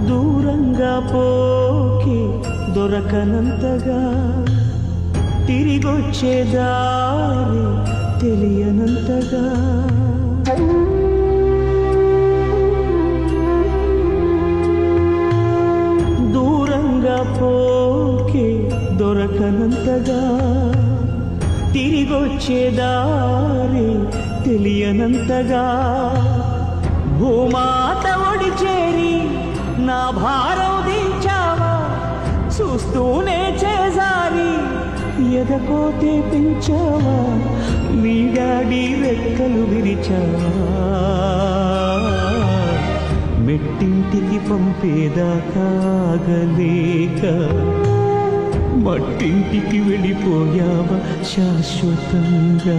దూరంగా పోకి దొరకనంతగా తిరిగొచ్చే దారి తెలియనంతగా దూరంగా పోకి దొరకనంతగా తిరిగొచ్చే దారి తెలియనంతగా భూమాత ఒడి చేరి నా భారం దించావా చూస్తూనే చేజారి ఎదకోతే పెంచావా నీ డాడీ రెక్కలు విరిచావా మెట్టింటికి పంపేదాకాగలేక మట్టింటికి వెళ్ళిపోయావా శాశ్వతంగా